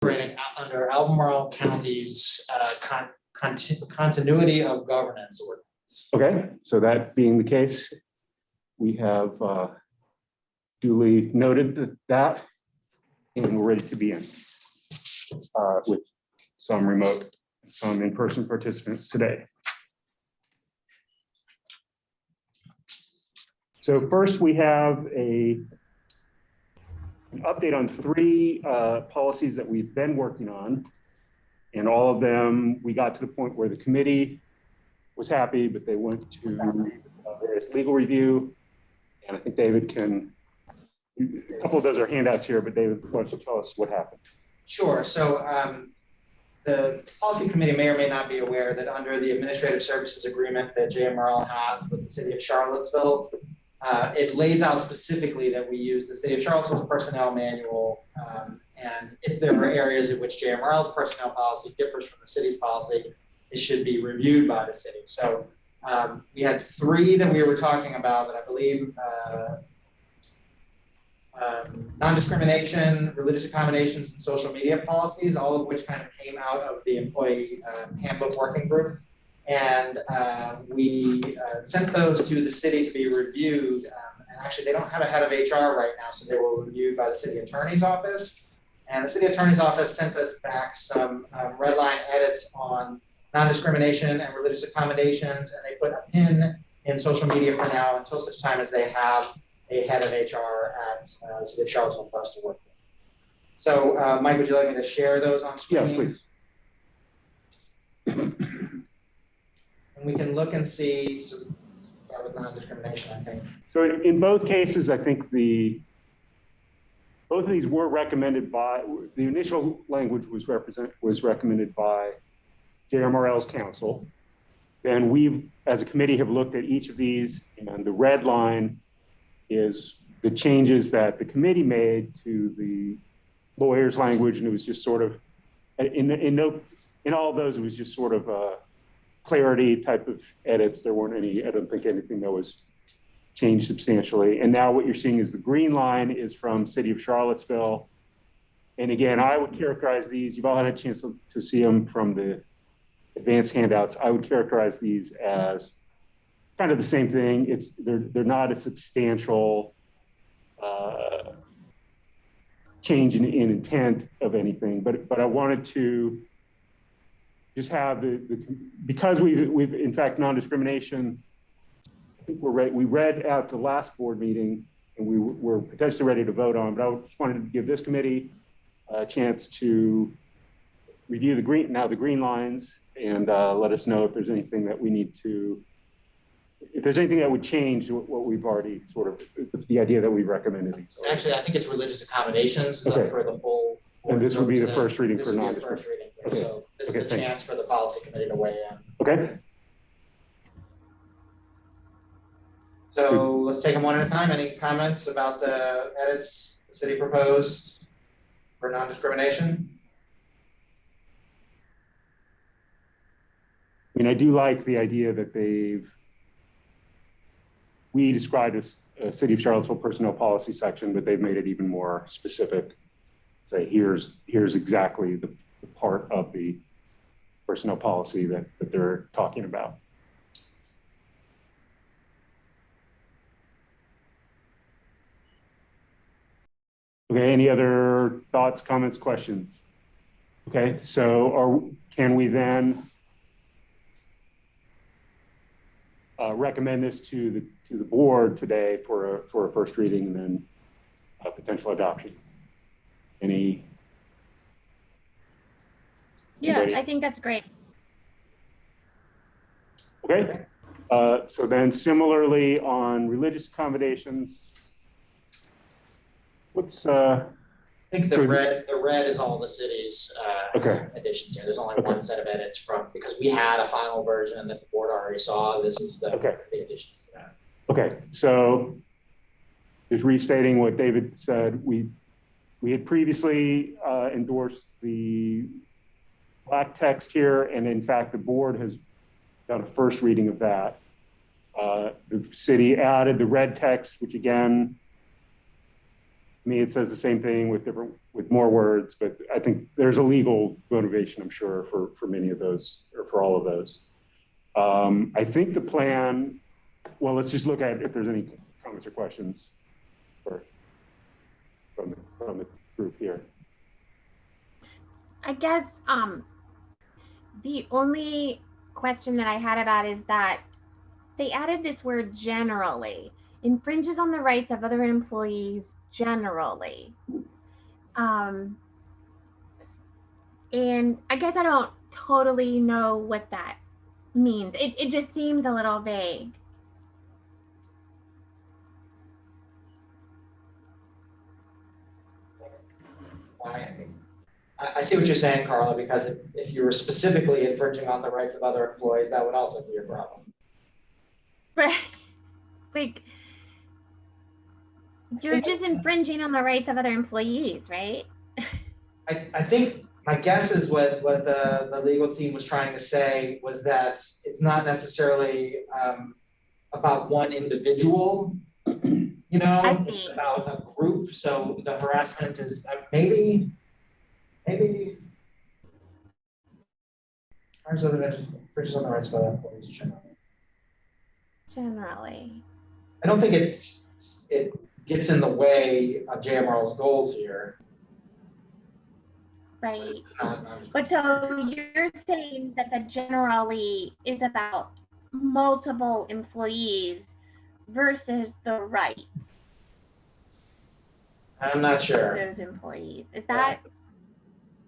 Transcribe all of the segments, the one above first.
under Albemarle County's continuity of governance ordinance. Okay, so that being the case, we have duly noted that, and we're ready to be in with some remote, some in-person participants today. So first we have an update on three policies that we've been working on, and all of them, we got to the point where the committee was happy, but they went to various legal review, and I think David can, a couple of those are handouts here, but David wants to tell us what happened. Sure. So the policy committee may or may not be aware that under the administrative services agreement that JMRL has with the city of Charlottesville, it lays out specifically that we use the city of Charlottesville's personnel manual, and if there are areas in which JMRL's personnel policy differs from the city's policy, it should be reviewed by the city. So we had three that we were talking about that I believe non-discrimination, religious accommodations, and social media policies, all of which kind of came out of the employee handbook working group. And we sent those to the city to be reviewed. And actually, they don't have a head of HR right now, so they were reviewed by the city attorney's office. And the city attorney's office sent us back some red line edits on non-discrimination and religious accommodations, and they put a pin in social media for now until such time as they have a head of HR at the city of Charlottesville for us to work with. So, Mike, would you like me to share those on screen? Yeah, please. And we can look and see, so start with non-discrimination, I think. So in both cases, I think both of these were recommended by, the initial language was recommended by JMRL's council. Then we, as a committee, have looked at each of these, and the red line is the changes that the committee made to the lawyer's language, and it was just sort of, in all of those, it was just sort of a clarity type of edits. There weren't any, I don't think anything that was changed substantially. And now what you're seeing is the green line is from City of Charlottesville. And again, I would characterize these, you've all had a chance to see them from the advanced handouts. I would characterize these as kind of the same thing. They're not a substantial change in intent of anything, but I wanted to just have because we've in fact non-discrimination. I think we read out the last board meeting, and we were potentially ready to vote on. But I just wanted to give this committee a chance to review the green lines, and let us know if there's anything that we need to. If there's anything that would change what we've already sort of, the idea that we've recommended. Actually, I think it's religious accommodations is up for the full. And this would be the first reading for non-discrimination. Okay. So this is the chance for the policy committee to weigh in. Okay. So let's take them one at a time. Any comments about the edits the city proposed for non-discrimination? I mean, I do like the idea that we described as a City of Charlottesville personnel policy section, but they've made it even more specific. Say, here's exactly the part of the personnel policy that they're talking about. Okay, any other thoughts, comments, questions? Okay, so can we then recommend this to the board today for a first reading and then a potential adoption? Any? Yeah, anybody? I think that's great. Okay, so then similarly on religious accommodations, what's I think the red is all the city's okay. additions here. There's only one set of edits because we had a final version that the board already saw. This is the additions to that. Okay, so just restating what David said, we had previously endorsed the black text here, and in fact, the board has done a first reading of that. The city added the red text, which again me, it says the same thing with more words, but I think there's a legal motivation, I'm sure, for many of those, or for all of those. I think the plan, well, let's just look at if there's any comments or questions from the group here. I guess the only question that I had about is that they added this word generally, infringes on the rights of other employees generally. And I guess I don't totally know what that means. It just seems a little vague. I see what you're saying, Carla, because if you were specifically infringing on the rights of other employees, that would also be a problem. Right. Like, you're just infringing on the rights of other employees, right? I think my guess is what the legal team was trying to say was that it's not necessarily about one individual, you know, it's about a group. So the harassment is maybe terms of infringes on the rights of other employees Generally. I don't think it gets in the way of JMRL's goals here. Right. It's not, but so you're saying that the generally is about multiple employees versus the rights. I'm not sure. Those employees. Is that?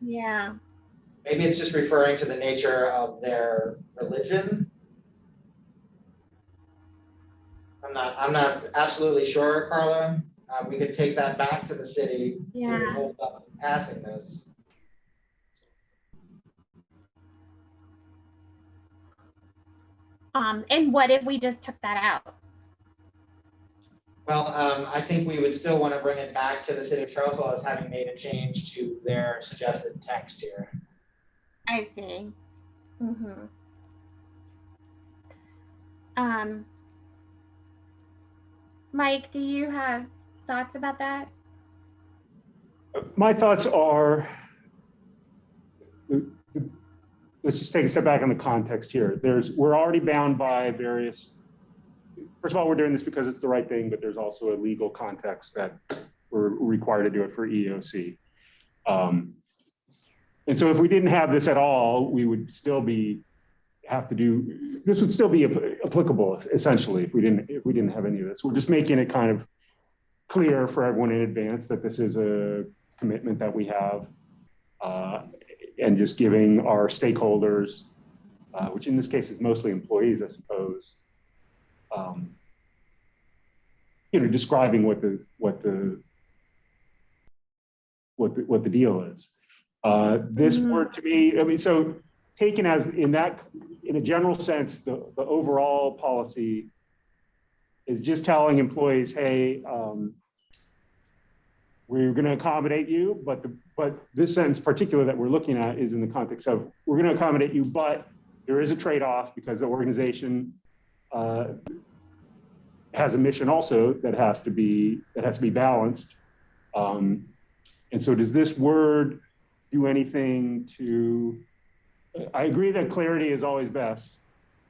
Yeah. Maybe it's just referring to the nature of their religion. I'm not absolutely sure, Carla. We could take that back to the city. Yeah. Hold up passing this. And what if we just took that out? Well, I think we would still want to bring it back to the city of Charlottesville as having made a change to their suggested text here. I see. Mm-hmm. Mike, do you have thoughts about that? My thoughts are, let's just take a step back on the context here. We're already bound by various, first of all, we're doing this because it's the right thing, but there's also a legal context that we're required to do it for EEOC. And so if we didn't have this at all, we would still this would still be applicable essentially if we didn't have any of this. We're just making it kind of clear for everyone in advance that this is a commitment that we have, and just giving our stakeholders, which in this case is mostly employees, I suppose, describing what the deal is. This word to me, I mean, so taken as in a general sense, the overall policy is just telling employees, hey, we're going to accommodate you, but this sentence particular that we're looking at is in the context of we're going to accommodate you, but there is a trade-off because the organization has a mission also that has to be balanced. And so does this word do anything to, I agree that clarity is always best,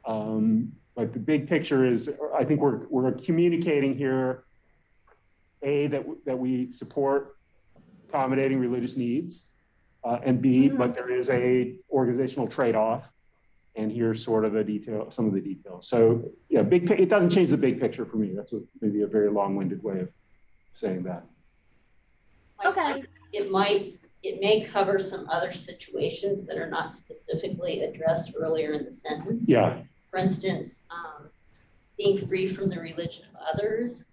but the big picture is, I think we're communicating here, A, that we support accommodating religious needs, and B, but there is a organizational trade-off, and here's sort of some of the details. So yeah, it doesn't change the big picture for me. That's maybe a very long-winded way of saying that. Okay. It may cover some other situations that are not specifically addressed earlier in the sentence. Yeah. For instance, being free from the religion of others.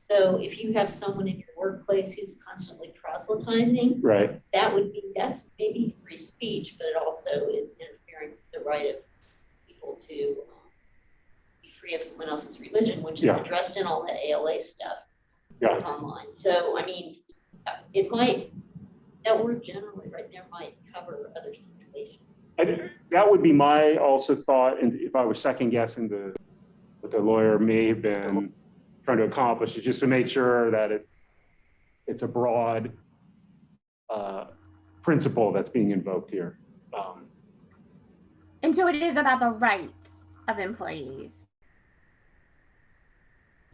So if you have someone in your workplace who's constantly proselytizing, right, that's maybe free speech, but it also is interfering with the right of people to be free of someone else's religion, which is addressed in all that ALA stuff that's online. So I mean, that word generally right there might cover other situations. That would be my also thought, and if I was second guessing what the lawyer may have been trying to accomplish, is just to make sure that it's a broad principle that's being invoked here. And so it is about the rights of employees.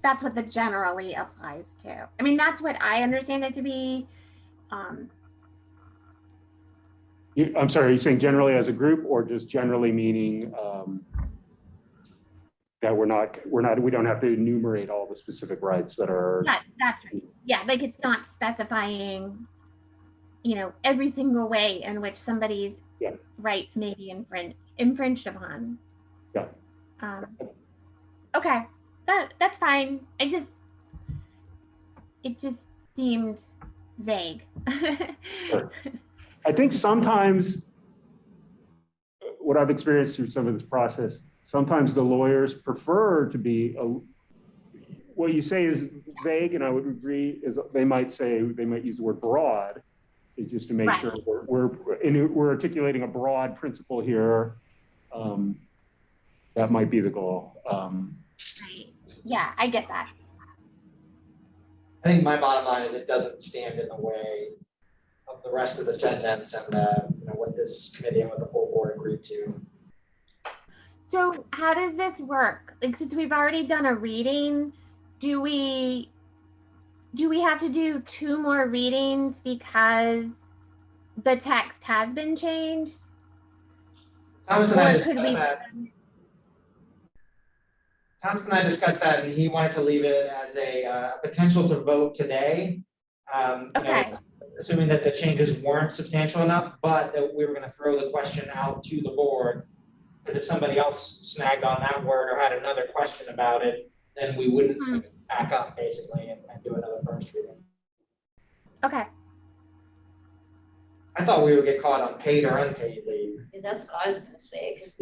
That's what the generally applies to. I mean, that's what I understand it to be. I'm sorry, are you saying generally as a group, or just generally meaning that we don't have to enumerate all the specific rights that are? That's right. Yeah, like it's not specifying, every single way in which somebody's rights may be infringed upon. Yeah. Okay, that's fine. It just seemed vague. Sure. I think sometimes what I've experienced through some of this process, sometimes the lawyers prefer to be, what you say is vague, and I would agree, is they might use the word broad, just to make sure we're articulating a broad principle here. That might be the goal. Right. Yeah, I get that. I think my bottom line is it doesn't stand in the way of the rest of the sentence and what this committee and what the full board agreed to. So how does this work? Like, since we've already done a reading, do we have to do 2 more readings because the text has been changed? Thomas and I discussed that, and he wanted to leave it as a potential to vote today. Okay. Assuming that the changes weren't substantial enough, but that we were going to throw the question out to the board, because if somebody else snagged on that word or had another question about it, then we wouldn't back up basically and do another first reading. Okay. I thought we would get caught on paid or unpaid leave. And that's what I was going to say, because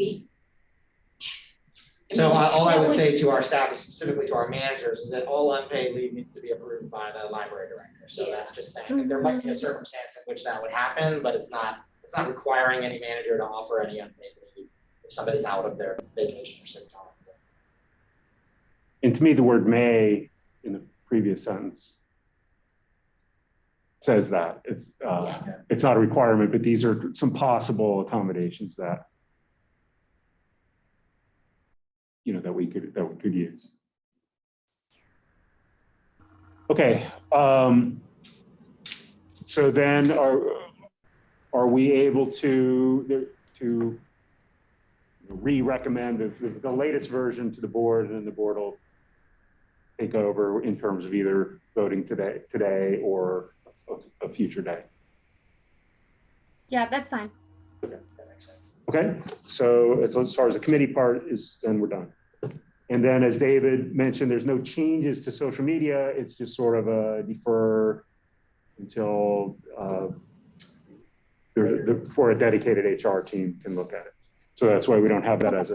all I would say to our staff, specifically to our managers, is that all unpaid leave needs to be approved by the library director. So that's just saying that there might be a circumstance in which that would happen, but it's not requiring any manager to offer any unpaid leave if somebody's out of their vacation or sick time. And to me, the word may in the previous sentence says that it's not a requirement, but these are some possible accommodations that that we could use. Okay, so then are we able to re-recommend the latest version to the board, and then the board will take over in terms of either voting today or a future day? Yeah, that's fine. Okay, that makes sense. Okay, so as far as the committee part is, then we're done. And then, as David mentioned, there's no changes to social media. It's just sort of a defer until for a dedicated HR team can look at it. So that's why we don't have that as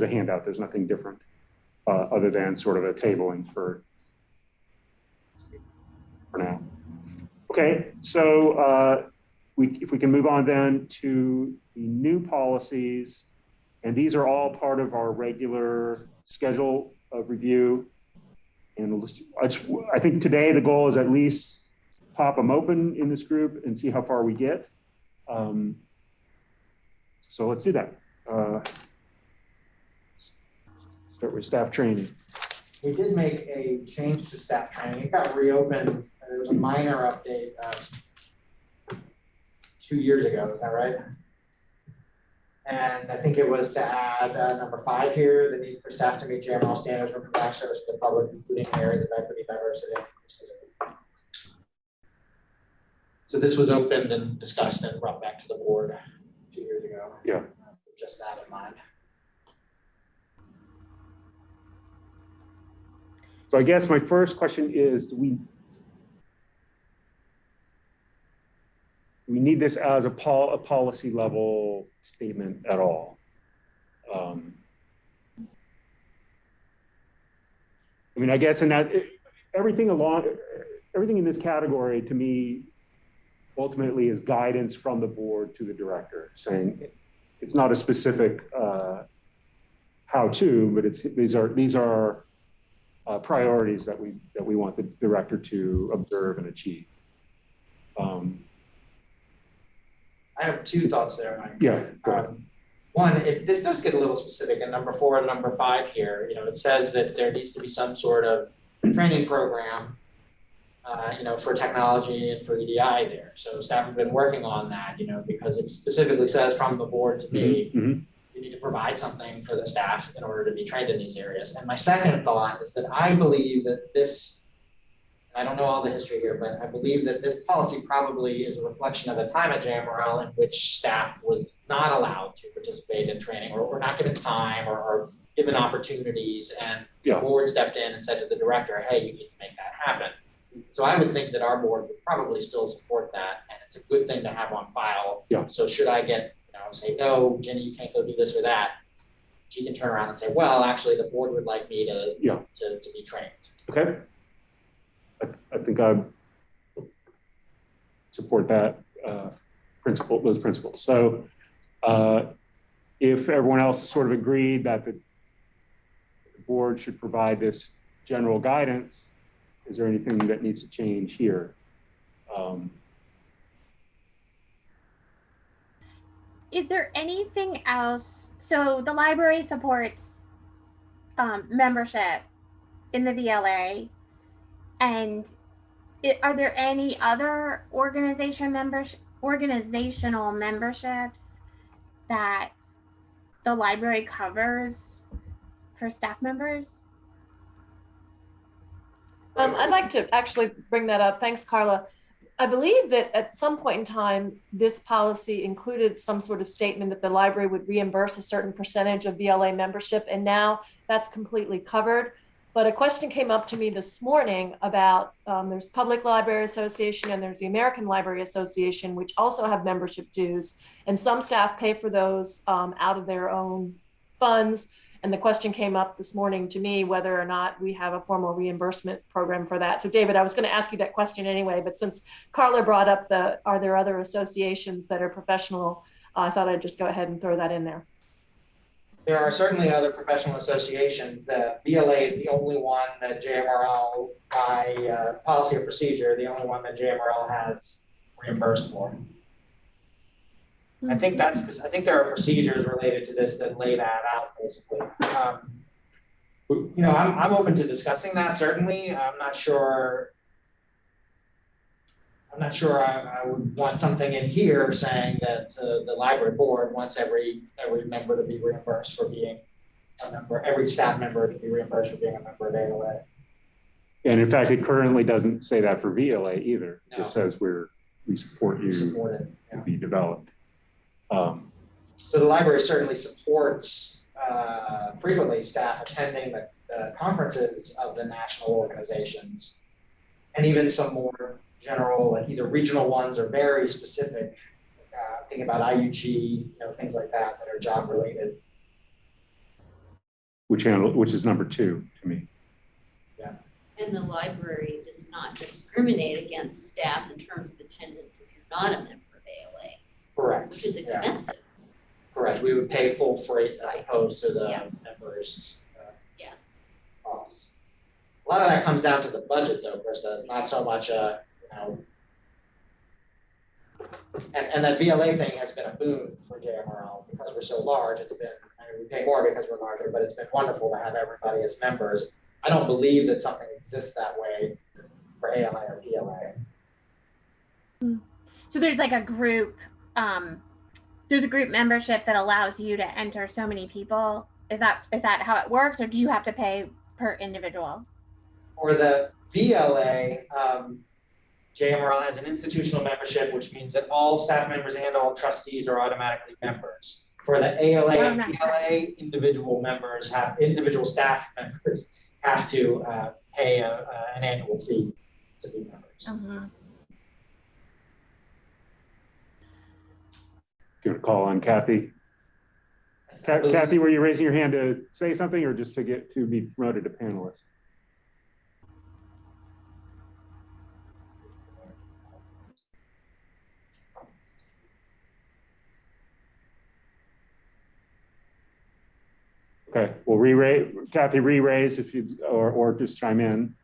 a handout. There's nothing different other than sort of a tabling for now. Okay, so if we can move on then to the new policies, and these are all part of our regular schedule of review. And I think today the goal is at least pop them open in this group and see how far we get. So let's do that. Start with staff training. We did make a change to staff training. It got reopened. There was a minor update 2 years ago. Is that right? And I think it was to add number 5 here, the need for staff to meet JMRL standards for providing service to the public, including areas of equity, diversity, and inclusivity. So this was opened and discussed and brought back to the board 2 years ago. Yeah. With just that in mind. So I guess my first question is, do we need this as a policy level statement at all? I mean, I guess in that everything in this category to me ultimately is guidance from the board to the director, saying it's not a specific how-to, but these are priorities that we want the director to observe and achieve. I have two thoughts there, Mike. Yeah, go ahead. One, this does get a little specific in number 4 and number 5 here. It says that there needs to be some sort of training program, for technology and for EDI there. So staff have been working on that, because it specifically says from the board to me, you need to provide something for the staff in order to be trained in these areas. And my second thought is that I believe that this, I don't know all the history here, but I believe that this policy probably is a reflection of the time at JMRL in which staff was not allowed to participate in training or not given time or given opportunities. And the board stepped in and said to the director, hey, you need to make that happen. So I would think that our board would probably still support that. And it's a good thing to have on file. Yeah. So should I get, say, no, Jenny, you can't go do this or that, she can turn around and say, well, actually, the board would like me to be trained. Okay. I think I support that those principles. So if everyone else sort of agreed that the board should provide this general guidance, is there anything that needs to change here? Is there anything else? So the library supports membership in the VLA, and are there any other organizational memberships that the library covers for staff members? I'd like to actually bring that up. Thanks, Carla. I believe that at some point in time, this policy included some sort of statement that the library would reimburse a certain percentage of VLA membership, and now that's completely covered. But a question came up to me this morning about there's Public Library Association and there's the American Library Association, which also have membership dues, and some staff pay for those out of their own funds. And the question came up this morning to me whether or not we have a formal reimbursement program for that. So David, I was going to ask you that question anyway, but since Carla brought up are there other associations that are professional, I thought I'd just go ahead and throw that in there. There are certainly other professional associations. The VLA is the only one that JMRL, by policy or procedure, the only one that JMRL has reimbursed for. I think there are procedures related to this that lay that out basically. I'm open to discussing that certainly. I'm not sure I would want something in here saying that the library board wants every member to be reimbursed for being a member, every staff member to be reimbursed for being a member of ALA. And in fact, it currently doesn't say that for VLA either. No. It just says we support you to be developed. So the library certainly supports frequently staff attending the conferences of the national organizations, and even some more general, like either regional ones or very specific. Think about IUG, things like that are job related. Which is number 2 to me. Yeah. And the library does not discriminate against staff in terms of attendance if you're not a member of ALA. Correct. Which is expensive. Yeah. Correct. We would pay full freight as opposed to the members' costs. A lot of that comes down to the budget, though, Krista. It's not so much and that VLA thing has been a boon for JMRL because we're so large. It's been, we pay more because we're larger, but it's been wonderful to have everybody as members. I don't believe that something exists that way for ALA or PLA. So there's like a group, there's a group membership that allows you to enter so many people. Is that how it works, or do you have to pay per individual? For the VLA, JMRL has an institutional membership, which means that all staff members and all trustees are automatically members. For the ALA and PLA, individual staff members have to pay an annual fee to be members. Mm-hmm. Give a call on Kathy. Kathy, were you raising your hand to say something or just to be promoted to panelist? Okay, well, Kathy, re-raise if you, or just chime in.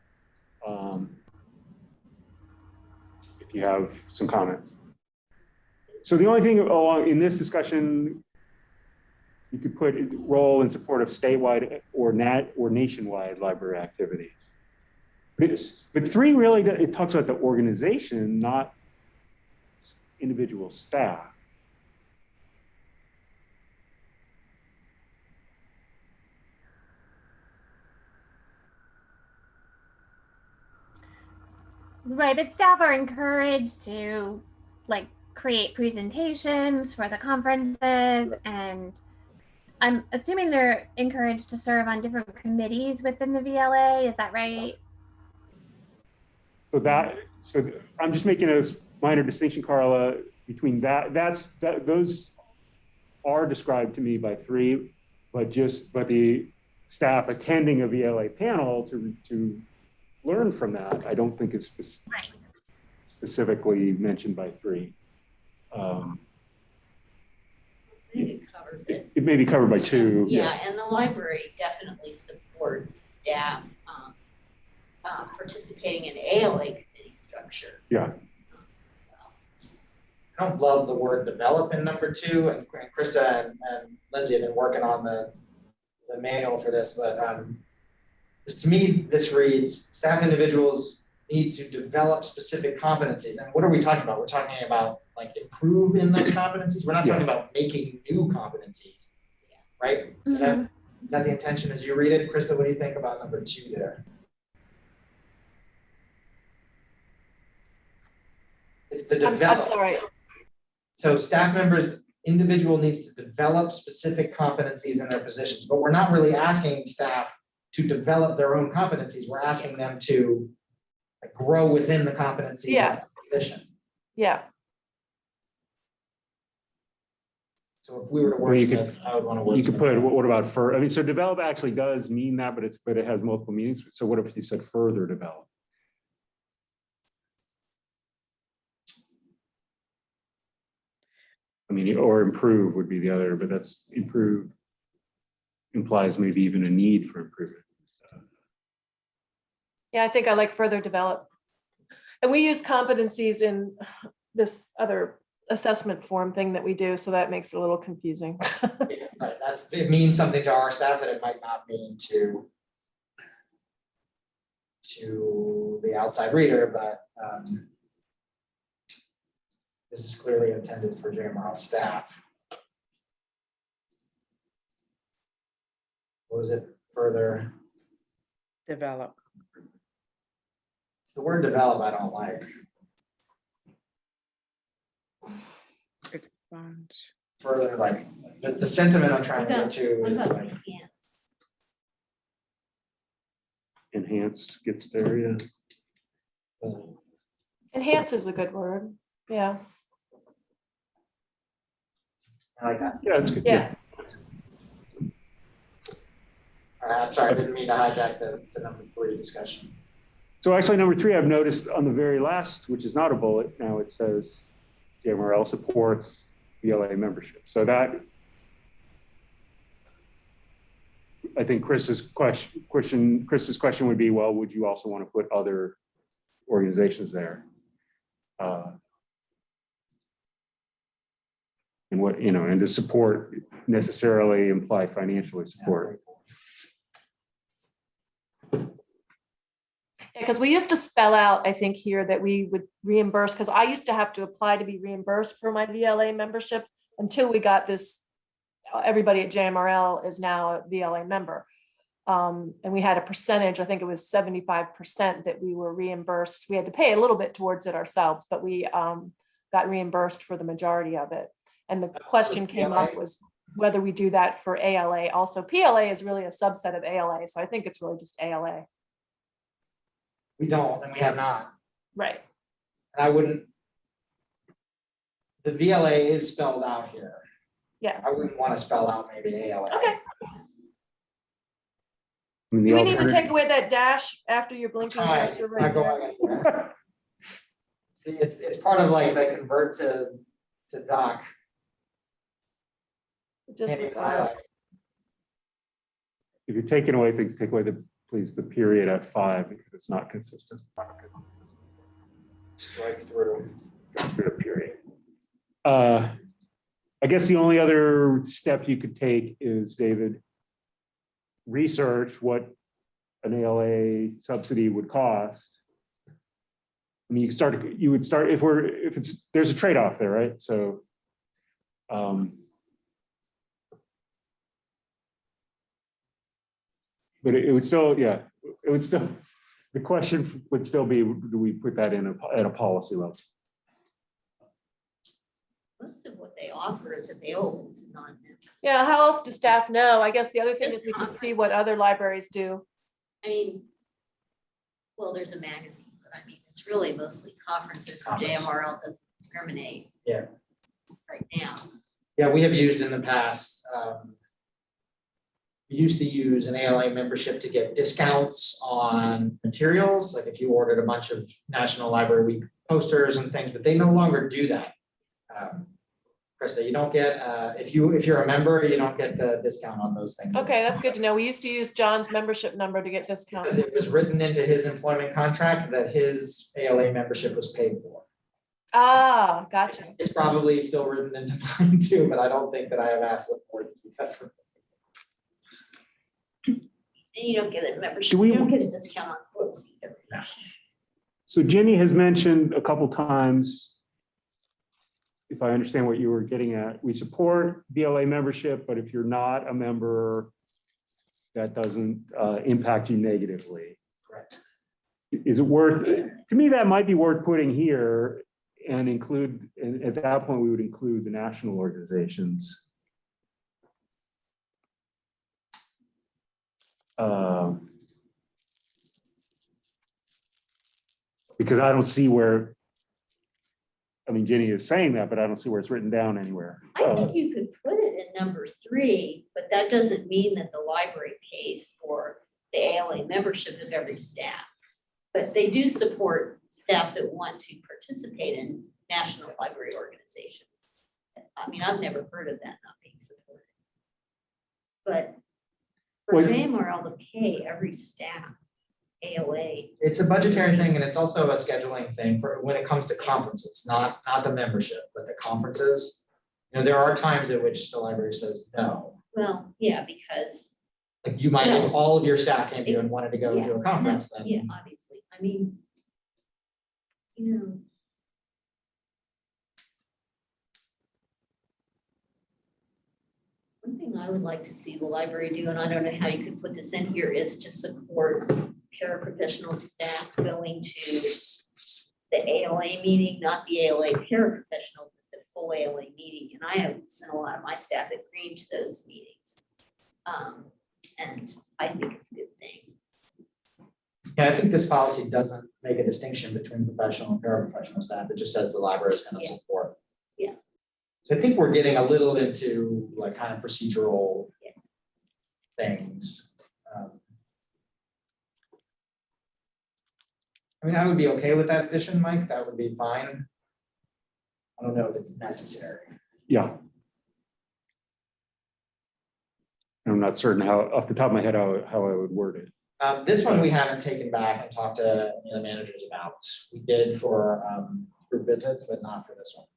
If if you have some comments. So the only thing along in this discussion, you could put role in support of statewide or nationwide library activities. But 3 really, it talks about the organization, not individual staff. Right, but staff are encouraged to like create presentations for the conferences, and I'm assuming they're encouraged to serve on different committees within the VLA. Is that right? So I'm just making a minor distinction, Carla, between those are described to me by 3, but the staff attending a VLA panel to learn from that, I don't think it's specifically mentioned by 3. It covers it. It may be covered by 2. Yeah, and the library definitely supports staff participating in ALA committee structure. Yeah. I don't love the word develop in number 2, and Krista and Lindsay have been working on the manual for this, but to me, this reads, staff individuals need to develop specific competencies. And what are we talking about? We're talking about like improve in those competencies. We're not talking about making new competencies, right? Is that the intention as you read it? Krista, what do you think about number 2 there? It's the develop. I'm sorry. So staff members, individual needs to develop specific competencies in their positions, but we're not really asking staff to develop their own competencies. We're asking them to like, grow within the competencies of the position. Yeah. So if we were to wordsmith, I would want to wordsmith. You could put, what about I mean, so develop actually does mean that, but it has multiple meanings. So what if you said further develop? I mean, or improve would be the other, but that's improve implies maybe even a need for improvement. Yeah, I think I like further develop. And we use competencies in this other assessment form thing that we do, so that makes it a little confusing. Yeah, right. It means something to our staff that it might not mean to the outside reader, but this is clearly intended for JMRL staff. What was it? Further develop. It's the word develop I don't like. Expunge. Further, like the sentiment I'm trying to get to What is about like Enhance gets there, yeah. Enhance is a good word. Yeah. I like that. Yeah, it's good. Yeah. I'm sorry, I didn't mean to hijack the number 3 discussion. So actually, number 3, I've noticed on the very last, which is not a bullet, now it says JMRL supports VLA membership. So that, I think Chris's question would be, well, would you also want to put other organizations there? And what, and to support necessarily imply financially support. Because we used to spell out, I think here that we would reimburse, because I used to have to apply to be reimbursed for my VLA membership until we got this, everybody at JMRL is now a VLA member. And we had a percentage, I think it was 75% that we were reimbursed. We had to pay a little bit towards it ourselves, but we got reimbursed for the majority of it. And the question came up was whether we do that for ALA. Also, PLA is really a subset of ALA. So I think it's really just ALA. We don't, and we have not. Right. And I wouldn't, the VLA is spelled out here. Yeah. I wouldn't want to spell out maybe ALA. Okay. I mean, Do we need to take away that dash after your blinking cursor right there? See, it's part of like the convert to doc. It just Can't looks even odd. highlight. If you're taking away things, take away please the period at 5 because it's not consistent. Strike through. Period. I guess the only other step you could take is, David, research what an ALA subsidy would cost. I mean, you would start if there's a trade-off there, right? So, but it would still, the question would still be, do we put that in at a policy level? Most of what they offer is available to non-members. Yeah, how else do staff know? I guess the other thing is we can see what other libraries do. I mean, well, there's a magazine, but I mean, it's really mostly conferences. JMRL doesn't discriminate. Yeah. Right now. Yeah, we have used in the past, we used to use an ALA membership to get discounts on materials, like if you ordered a bunch of National Library Week posters and things, but they no longer do that. Krista, you don't get, if you're a member, you don't get the discount on those things. Okay, that's good to know. We used to use John's membership number to get Because discounts. it was written into his employment contract that his ALA membership was paid for. Ah, gotcha. It's probably still written into mine too, but I don't think that I have asked the board to do that for me. And you don't get a membership, Do we- you don't get a discount on books either. So Jenny has mentioned a couple times, if I understand what you were getting at, we support BLA membership, but if you're not a member, that doesn't impact you negatively. Correct. Is it worth, to me, that might be worth putting here and include, and at that point, we would include the national organizations. Because I don't see where, I mean, Jenny is saying that, but I don't see where it's written down anywhere. I think you could put it in number 3, but that doesn't mean that the library pays for the ALA membership of every staff. But they do support staff that want to participate in national library organizations. I mean, I've never heard of that not being supported. But for Well, JMRL to pay every staff ALA, It's a budgetary thing and it's also a scheduling thing for when it comes to conferences, not the membership, but the conferences. You know, there are times at which the library says no. well, yeah, because Like you might, if all of your staff came to you and wanted to go to a conference, then. yeah, obviously, I mean, you know. One thing I would like to see the library do, and I don't know how you could put this in here, is to support paraprofessional staff going to the ALA meeting, not the ALA paraprofessional, but the full ALA meeting. And I have sent a lot of my staff at Green to those meetings. And I think it's a good thing. Yeah, I think this policy doesn't make a distinction between professional and paraprofessional staff. It just says the library is going to Yeah. support. Yeah. So I think we're getting a little into like kind of procedural things. I mean, I would be okay with that addition, Mike. That would be fine. I don't know if it's necessary. Yeah. I'm not certain how, off the top of my head, how I would word it. This one we haven't taken back and talked to any of the managers about. We did for group visits, but not for this one.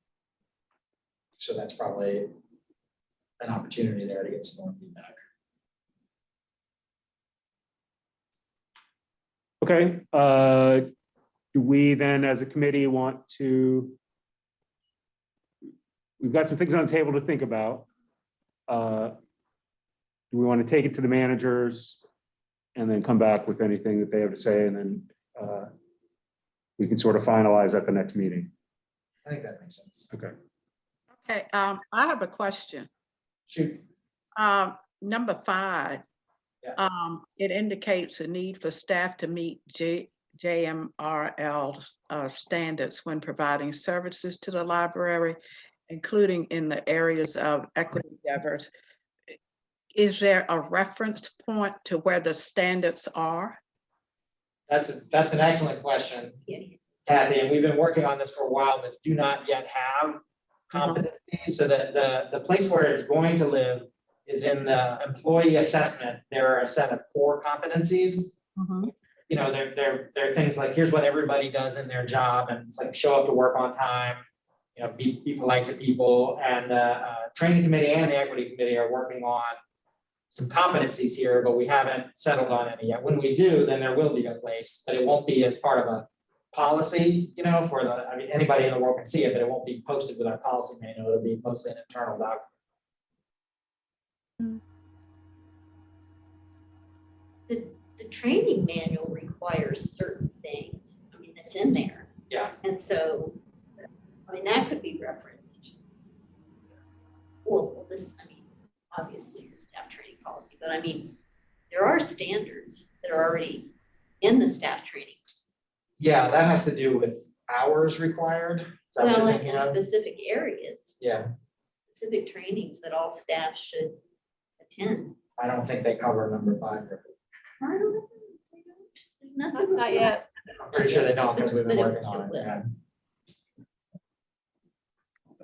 So that's probably an opportunity there to get some more feedback. Okay, do we then as a committee want to, we've got some things on the table to think about. Do we want to take it to the managers and then come back with anything that they have to say, and then we can sort of finalize at the next meeting? I think that makes sense. Okay. Okay, I have a question. Shoot. Number 5. Yeah. It indicates a need for staff to meet JMRL standards when providing services to the library, including in the areas of equity, diversity. Is there a reference point to where the standards are? That's an excellent question, Yeah. Kathy, and we've been working on this for a while, but do not yet have competencies. So that the place where it's going to live is in the employee assessment. There are a set of core competencies. you know, they're things like, here's what everybody does in their job, and it's like, show up to work on time, you know, be polite to people, and training committee and the equity committee are working on some competencies here, but we haven't settled on any yet. When we do, then there will be a place, but it won't be as part of a policy, you know, for the, I mean, anybody in the world can see it, but it won't be posted with our policy manual. It'll be mostly an internal document. The training manual requires certain things. I mean, that's in there. Yeah. And so, I mean, that could be referenced. Well, this, I mean, obviously the staff training policy, but I mean, there are standards that are already in the staff training. Yeah, that has to do with hours required. Is that what Well, you're in thinking of? specific areas, Yeah, specific trainings that all staff should attend. I don't think they cover number 5. I don't know. They don't. There's nothing. Not yet. I'm pretty sure they don't because we've been But it working on it. will. Yeah.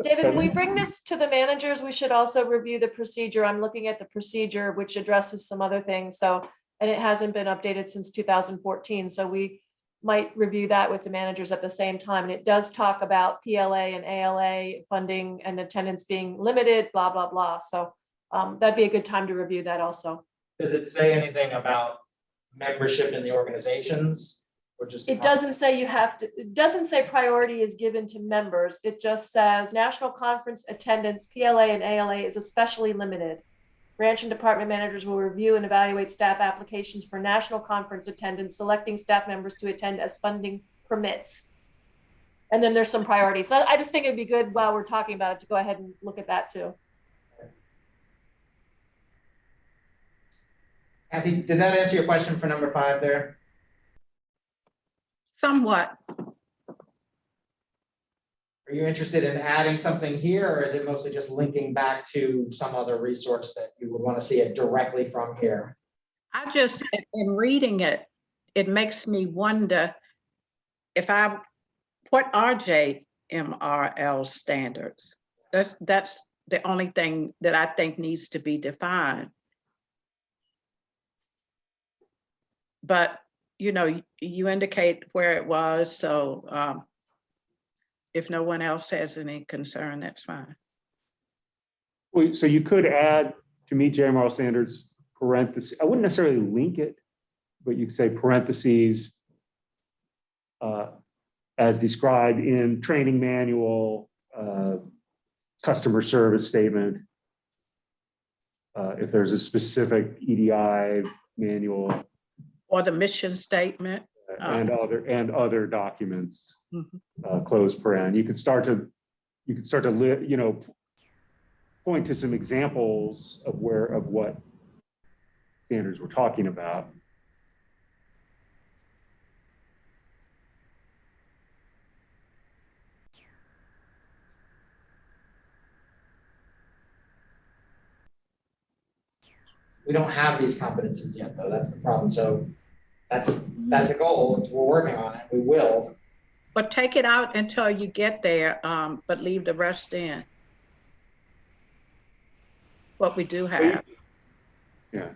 David, when we bring this to the managers, we should also review the procedure. I'm looking at the procedure, which addresses some other things. So, and it hasn't been updated since 2014. So we might review that with the managers at the same time. And it does talk about PLA and ALA funding and attendance being limited, blah, blah, blah. So that'd be a good time to review that also. Does it say anything about membership in the organizations? Or just? It doesn't say you have to, it doesn't say priority is given to members. It just says national conference attendance, PLA and ALA is especially limited. Branch and department managers will review and evaluate staff applications for national conference attendance, selecting staff members to attend as funding permits. And then there's some priorities. So I just think it'd be good while we're talking about it to go ahead and look at that too. Kathy, did that answer your question for number 5 there? Somewhat. Are you interested in adding something here, or is it mostly just linking back to some other resource that you would want to see it directly from here? I just, in reading it, it makes me wonder what are JMRL standards? That's the only thing that I think needs to be defined. But, you know, you indicate where it was, so if no one else has any concern, that's fine. Well, so you could add to meet JMRL standards parentheses. I wouldn't necessarily link it, but you could say parentheses as described in training manual, customer service statement. If there's a specific EDI manual. Or the mission statement. And other documents, Mhm. Close paren. You could start to, you know, point to some examples of what standards we're talking about. We don't have these competencies yet, though. That's the problem. So that's a goal. We're working on it. We will. But take it out until you get there, but leave the rest in. What we do have. Yeah.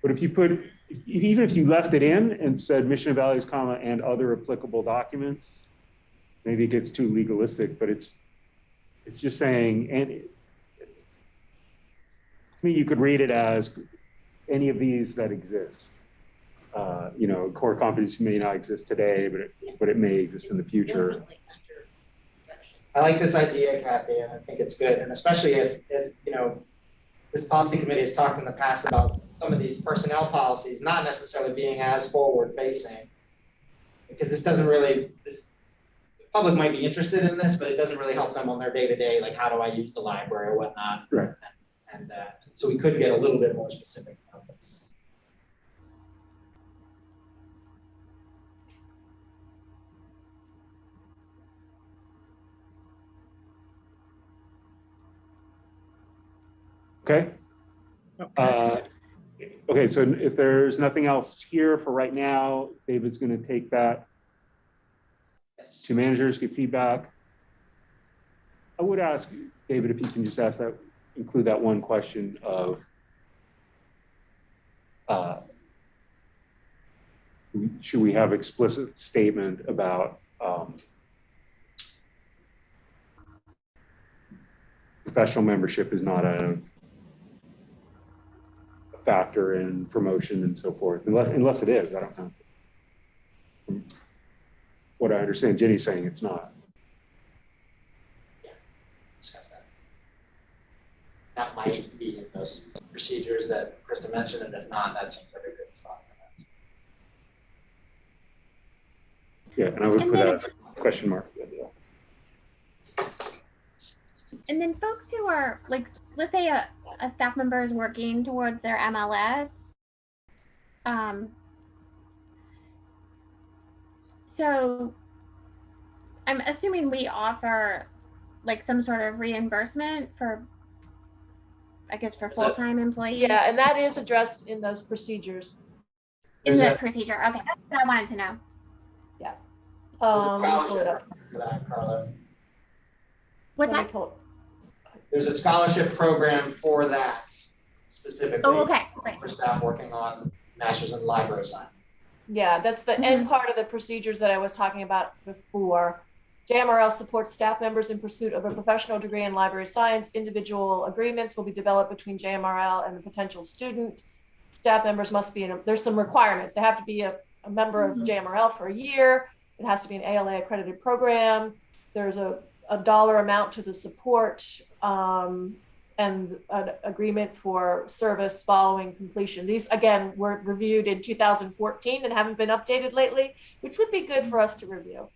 But if you put, even if you left it in and said mission and values, comma, and other applicable documents, maybe it gets too legalistic, but it's just saying, and I mean, you could read it as any of these that exist. You know, core competency may not exist today, but it may exist in the future. Definitely under inspection. I like this idea, Kathy, and I think it's good. And especially if you know, this policy committee has talked in the past about some of these personnel policies not necessarily being as forward facing. Because this doesn't really, the public might be interested in this, but it doesn't really help them on their day-to-day, like how do I use the library or whatnot. Right. And so we could get a little bit more specific about this. Okay. Okay, so if there's nothing else here for right now, David's going to take that Yes. to managers, get feedback. I would ask David if you can just ask that, include that one question of should we have explicit statement about professional membership is not a factor in promotion and so forth, unless it is, I don't know. From what I understand, Jenny's saying it's not. Discuss that. That might be in those procedures that Krista mentioned, and if not, that seems like a good spot for that. Yeah, and I would And put then- a question mark. And then folks who are like, let's say a staff member is working towards their MLS. So I'm assuming we offer like some sort of reimbursement for, I guess, for full-time employees. Yeah, and that is addressed in those procedures. In There's the procedure. Okay, that's what I wanted to know. Let me pull it Scholarship up. for that, Carla. What's Let me that? pull There's a scholarship program for that specifically. Oh, okay, great. For staff working on masters in library science. Yeah, that's the end part of the procedures that I was talking about before. JMRL supports staff members in pursuit of a professional degree in library science. Individual agreements will be developed between JMRL and the potential student. Staff members must be there's some requirements. They have to be a member of JMRL for a year. It has to be an ALA accredited program. There's a dollar amount to the support and an agreement for service following completion. These, again, were reviewed in 2014 and haven't been updated lately, which would be good for us to review.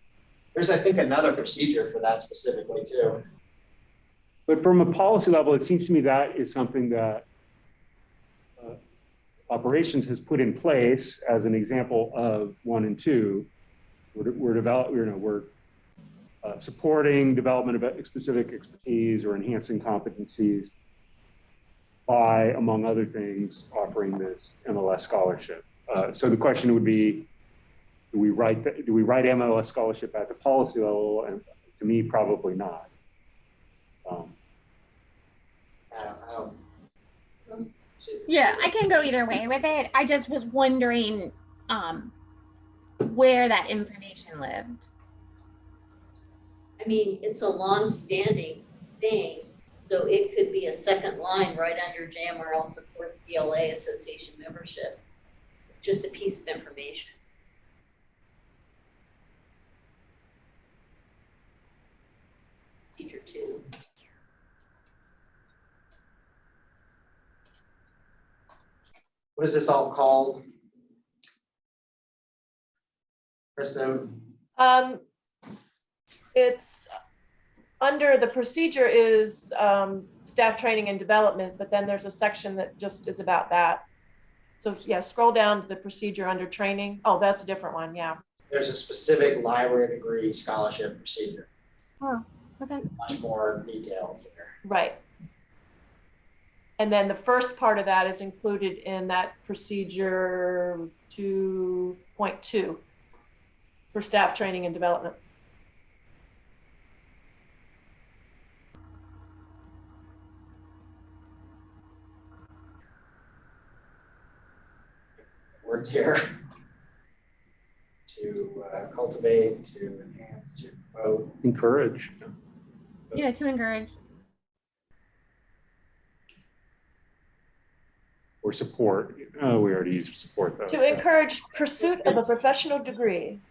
There's, I think, another procedure for that specifically too. But from a policy level, it seems to me that is something that operations has put in place as an example of 1 and 2. We're supporting development of specific expertise or enhancing competencies by, among other things, offering this MLS scholarship. So the question would be, do we write MLS scholarship at the policy level? And to me, probably not. I don't see. Yeah, I can go either way with it. I just was wondering where that information lived. I mean, it's a long-standing thing, so it could be a second line right under JMRL supports BLA Association membership. Just a piece of information. Procedure 2. What is this all called? Krista? It's under the procedure is staff training and development, but then there's a section that just is about that. So yeah, scroll down to the procedure under training. Oh, that's a different one. Yeah. There's a specific library degree scholarship procedure. Oh, okay. Much more detailed here. Right. And then the first part of that is included in that procedure 2.2 for staff training and development. Words here. To cultivate, to enhance, to promote. Encourage. Yeah, to encourage. Or support. Oh, we already used support though. To encourage pursuit of a professional degree.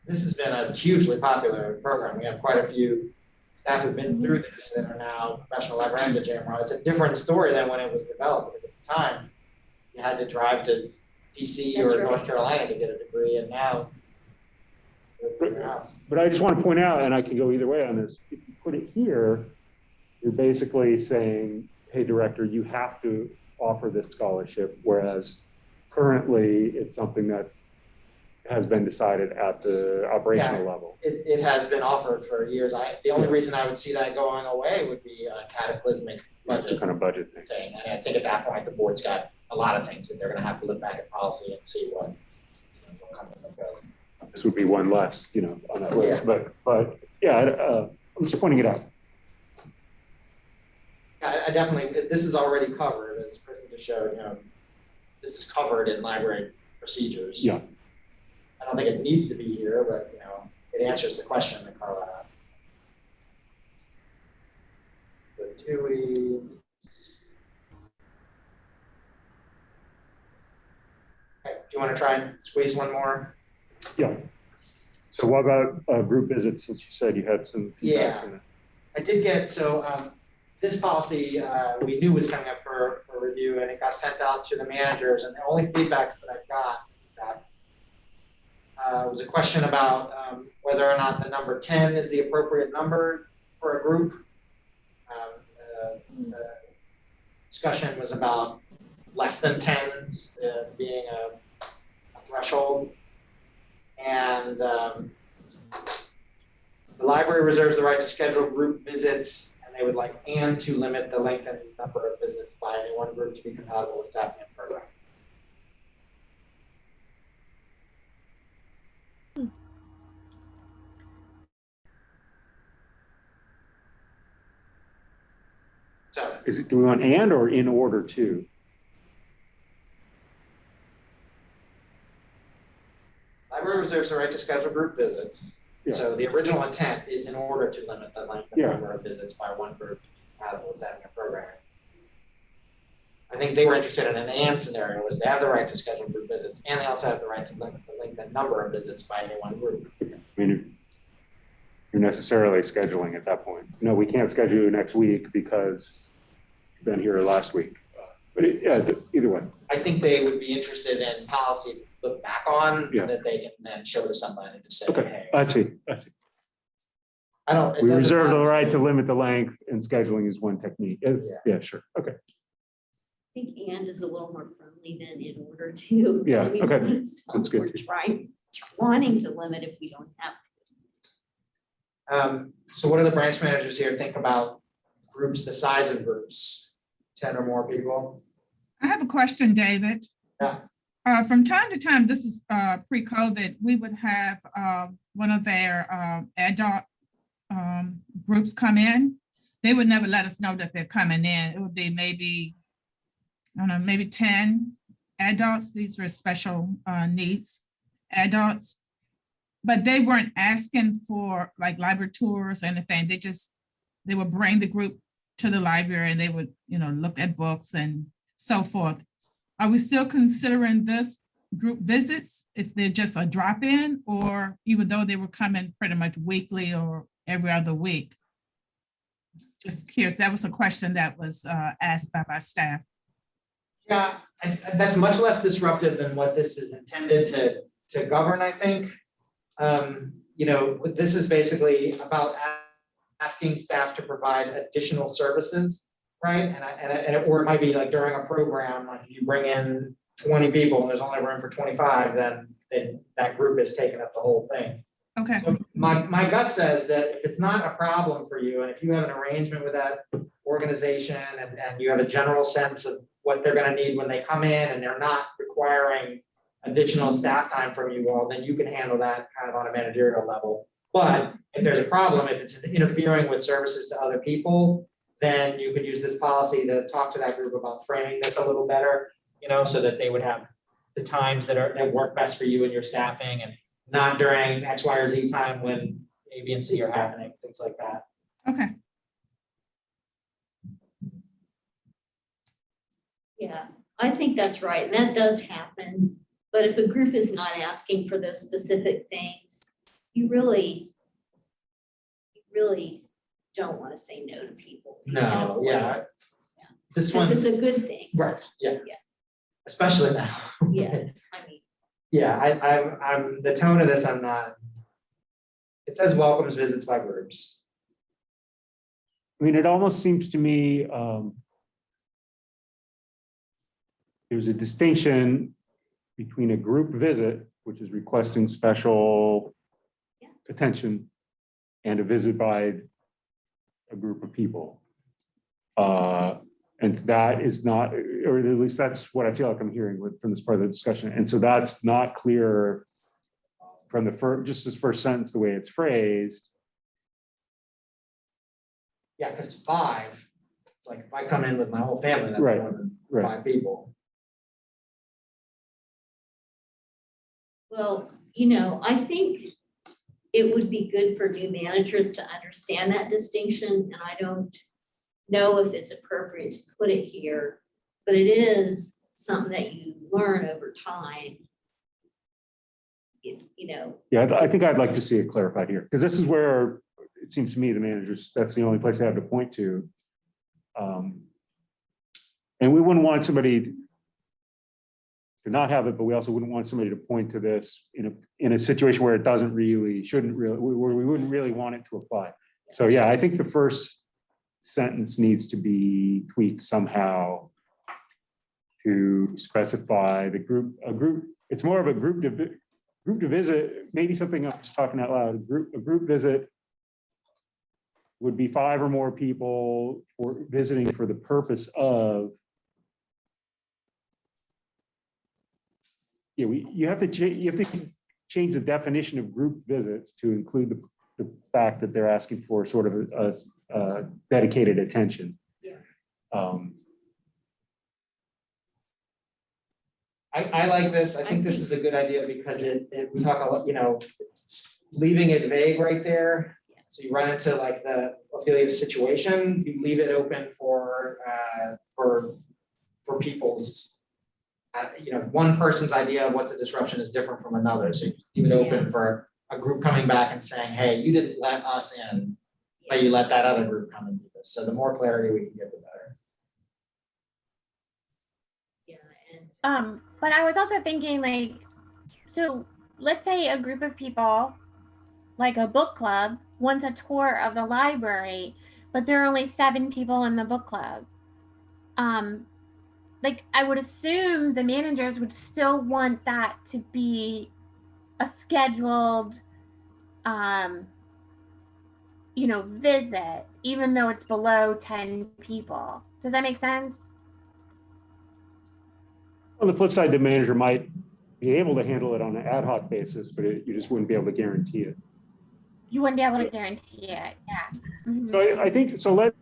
This has been a hugely popular program. We have quite a few staff who've been through this and are now professional librarians at JMRL. It's a different story than when it was developed, because at the time you had to drive to DC That's or right. North Carolina to get a degree, and now you're from your house. But I just want to point out, and I can go either way on this, if you put it here, you're basically saying, hey, director, you have to offer this scholarship, whereas currently it's something that's has been decided at the operational level. It has been offered for years. The only reason I would see that going away would be a cataclysmic That's a budget kind of budget thing. thing. And I think at that point, the board's got a lot of things that they're gonna have to look back at policy and see what, will come and go. This would be one less, on that list. But yeah, I'm just pointing it out. I definitely, this is already covered, as Kristen just showed, this is covered in library procedures. Yeah. I don't think it needs to be here, but it answers the question that Carla asks. The TUI. Okay, do you want to try and squeeze one more? Yeah. So what about group visits, since you said you had some feedback? Yeah. I did get, this policy we knew was coming up for review, and it got sent out to the managers, and the only feedbacks that I got was a question about whether or not the number 10 is the appropriate number for a group. The discussion was about less than 10 being a threshold. And the library reserves the right to schedule group visits, and they would like and to limit the length and number of visits by any one group to be compatible with staffing and program. So, Do we want and or in order to? library reserves the right to schedule group visits. Yeah. So the original intent is in order to limit the length and Yeah. number of visits by one group compatible with staffing and program. I think they were interested in an and scenario, was they have the right to schedule group visits, and they also have the right to limit the length and number of visits by any one group. I mean, you're necessarily scheduling at that point. No, we can't schedule you next week because you've been here last week. But either way. I think they would be interested in policy to look back on that they can then show to somebody to say, Okay, hey, I see. I don't. We reserve the right to limit the length, and scheduling is one technique. Yeah, sure. Okay. I think and is a little more friendly than in order to. Yeah, We okay. want it, so That's good. We're wanting to limit if we don't have to. So what do the branch managers here think about groups, the size of groups, 10 or more people? I have a question, David. Yeah. From time to time, this is pre-COVID, we would have one of their adult groups come in. They would never let us know that they're coming in. It would be maybe, I don't know, maybe 10 adults. These were special needs adults. But they weren't asking for like library tours or anything. They would bring the group to the library and they would, look at books and so forth. Are we still considering this group visits if they're just a drop-in, or even though they were coming pretty much weekly or every other week? Just curious, that was a question that was asked by my staff. Yeah, that's much less disruptive than what this is intended to govern, I think. This is basically about asking staff to provide additional services, right? Or it might be like during a program, like if you bring in 20 people and there's only room for 25, then that group is taking up the whole thing. Okay. So my gut says that if it's not a problem for you, and if you have an arrangement with that organization and you have a general sense of what they're going to need when they come in, and they're not requiring additional staff time from you all, then you can handle that kind of on a managerial level. But if there's a problem, if it's interfering with services to other people, then you could use this policy to talk to that group about framing this a little better, so that they would have the times that work best for you and your staffing, and not during X, Y, or Z time when A, B, and C are happening, things like that. Okay. Yeah, I think that's right. And that does happen. But if a group is not asking for those specific things, you really don't want to say no to people. No, yeah. This Because one, it's a good thing. right, yeah. Yeah. Especially now. Yeah, I mean. Yeah, I'm the tone of this, I'm not. It says welcomes visits by groups. I mean, it almost seems to me there's a distinction between a group visit, which is requesting special attention, and a visit by a group of people. And that is not, or at least that's what I feel like I'm hearing from this part of the discussion. And so that's not clear from the first sentence, the way it's phrased. Yeah, because 5, it's like if I come in with my whole family, that's Right, more than right. 5 people. Well, you know, I think it would be good for new managers to understand that distinction, and I don't know if it's appropriate to put it here, but it is something that you learn over time. You know. Yeah, I think I'd like to see it clarified here, because this is where it seems to me the managers, that's the only place they have to point to. And we wouldn't want somebody to not have it, but we also wouldn't want somebody to point to this in a situation where it doesn't really, shouldn't really, where we wouldn't really want it to apply. So yeah, I think the first sentence needs to be tweaked somehow to specify the group. It's more of a group to visit, maybe something I'm just talking out loud. A group visit would be 5 or more people for visiting for the purpose of. Yeah, you have to change the definition of group visits to include the fact that they're asking for sort of a dedicated attention. Yeah. I like this. I think this is a good idea because we talk a lot, you know, leaving it vague right there. So you run into like the Ophelia's situation, you leave it open for people's, you know, one person's idea of what's a disruption is different from another. So you leave it open for a group coming back and saying, hey, you didn't let us in, but you let that other group come and do this. So the more clarity we can get, the better. Yeah, and But I was also thinking, like, so let's say a group of people, like a book club, wants a tour of the library, but there are only 7 people in the book club. Like, I would assume the managers would still want that to be a scheduled, you know, visit, even though it's below 10 people. Does that make sense? On the flip side, the manager might be able to handle it on an ad hoc basis, but you just wouldn't be able to guarantee it. You wouldn't be able to guarantee it, yeah. Mm-hmm. So I think, so let's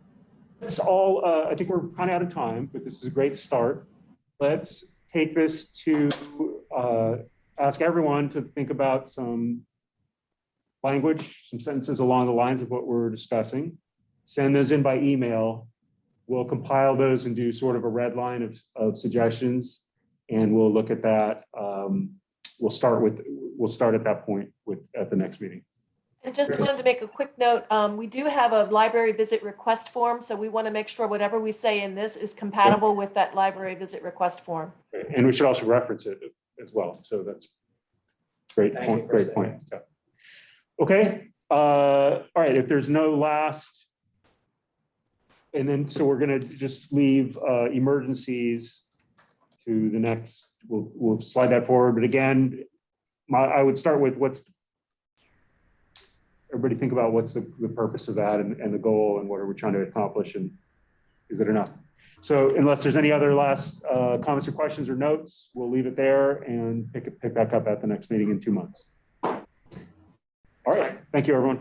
all, I think we're kind of out of time, but this is a great start. Let's take this to ask everyone to think about some language, some sentences along the lines of what we're discussing. Send those in by email. We'll compile those and do sort of a red line of suggestions, and we'll look at that. We'll start at that point at the next meeting. And just wanted to make a quick note, we do have a library visit request form, so we want to make sure whatever we say in this is compatible with that library visit request form. And we should also reference it as well. So that's great point. Great point. Yeah. Okay. All right. If there's no last, and then so we're going to just leave emergencies to the next. We'll slide that forward. But again, I would start with everybody think about what's the purpose of that and the goal and what are we trying to accomplish and is it enough? So unless there's any other last comments or questions or notes, we'll leave it there and pick back up at the next meeting in 2 months. All right. Thank you, everyone.